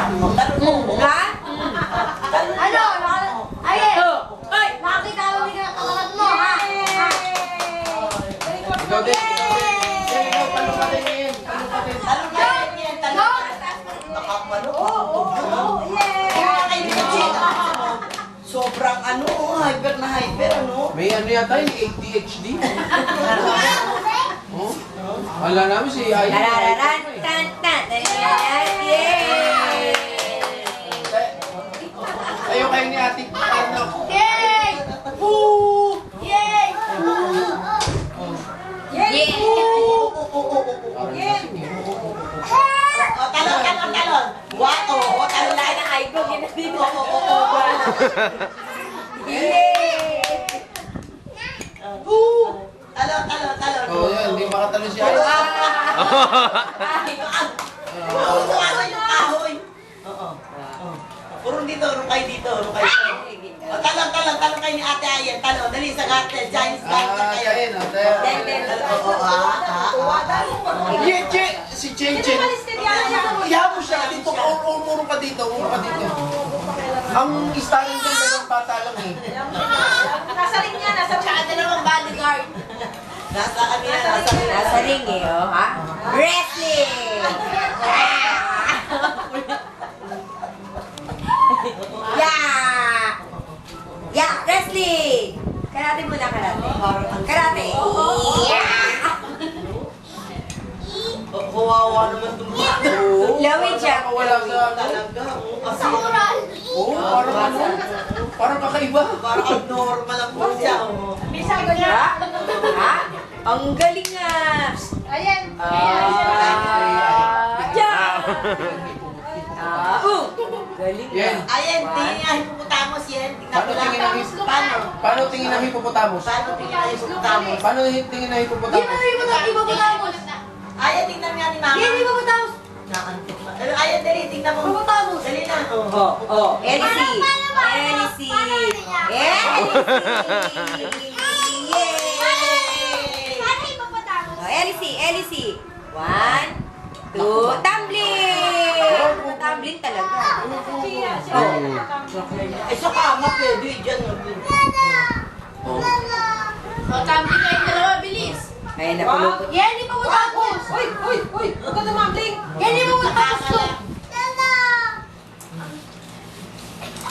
Ha? Ano? Ay! Ay! Makakita mo din ang kapalat mo, ha? Ikaw din. Ikaw, tanong ka din yan. Tanong ka din. Sobrang ano, hyper na hyper, ano? May ano yata yung ADHD. Oh? Wala namin si Ayan. Tarararan, tan, tan, yay! Ayaw kayo ni Ate ano. Yay! Woo! Yay! Yay! Talon. Wato, talon lang na Ay, ko, ginadito. Yay! Talon. Oh, yan. Hindi makatalo si Ayan. Ano yung kahoy? Oo. Puro dito, rukay dito. Talon kayo ni Ate Ayan. Talon, dali sa garter, Giants garter kayo. Ayan, Ayan. Si Chen. Iyaw mo siya. Dito, umuro ka dito. Ang starring dyan, dalawang bata lang eh. Nasa ring niya, nasa dalawang bodyguard. Nasa ring eh, oh, ha? Wrestling! Yeah, wrestling! Karate muna, karate. Yeah! Kawawa naman itong bata. Lawin siya. Wala sa Talaga, kasi Oo, parang kakaiba. parang abnormal ang po siya. Ha? Ang galing nga! Ayan. Galing nga. Yan. Ayan, tingin nga hipopotamos yan. Paano tingin ng Paano tingin ng hippopotamus? Paano tingin nga hipopotamos? Paano tingin ng hippopotamus? Ayan, tingnan nga ni Mama. Naantok na. Ayan, dali, tingnan mo. Hipopotamos. Dali na. Elsie! Elsie! 1, 2, tumbling! Tumbling talaga. Ay, sa kama, pwede. Diyan. Tumbling kayo dalawa, bilis. Ayan, napulupot. Yan, di pa mo tapos. Uy. Huwag ka tumambling. Yan, di pa mo tapos.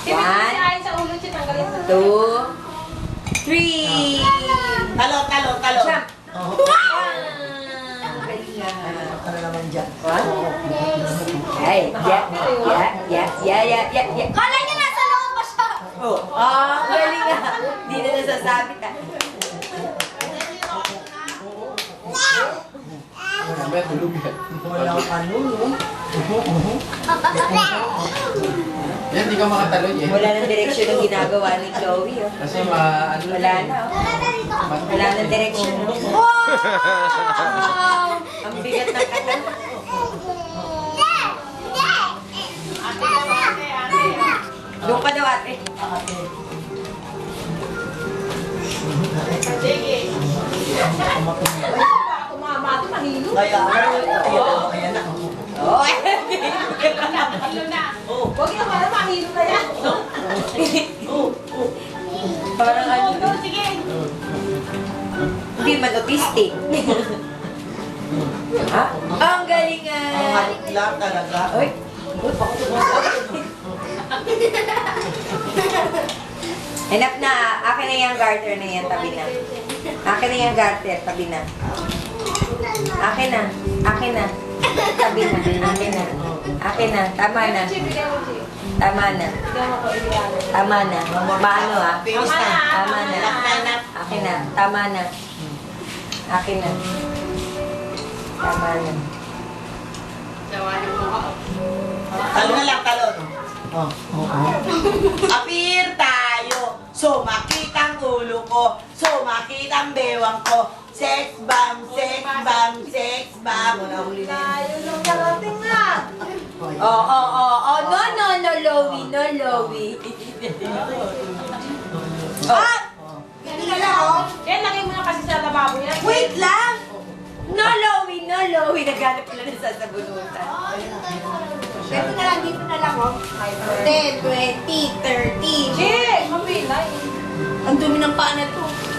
Ayon sa ulo siya, tanggalin mo. 2, 3. Talon. Jump. Ano naman dyan? Ay, yeah. Kala niya nasa loob pa siya. Galing nga. Di na nasasabi ka. Sabi, tulog yan. Walang ano, no? Yan, di ka makatalon eh. Wala nang direksyon ang ginagawa ni Chloe. Oh. Kasi Wala na. Oh. Wala nang direksyon. Oh. Wow! Ang bigat ng kata. Doon ka daw, ate. Sige. Tumama ito, mahilo. Ayan na. Oh, Mahilo na. Huwag yung para mahilo na yan. parang ano. Sige. Hindi man autistic. Ha? Ang galing nga. Ang halik lang talaga. Uy. Hanap na. Akin na yung garter na yan. Tabi na. Akin na yung garter. Tabi na. Akin na. Tabi na. Akin na. Tama na. Paano ah? Finish na. Tama na. Akin na. Tama na. Talon na lang, talon. Apir tayo. Sumakit ang ulo ko. Sumakit ang bewang ko. Sex bomb. Wala huli na yun. Tayo nung narating na. Oh, no, Lowie. Ganun na lang, oh. Yan, lagay mo na kasi sa lababo yan. Wait lang! No, Lowie. Naghanap pala ng sasabunutan. Pwede na lang dito na lang, oh. 10, 20, 30. Chick! Mapilay. Ang dumi ng paa na to.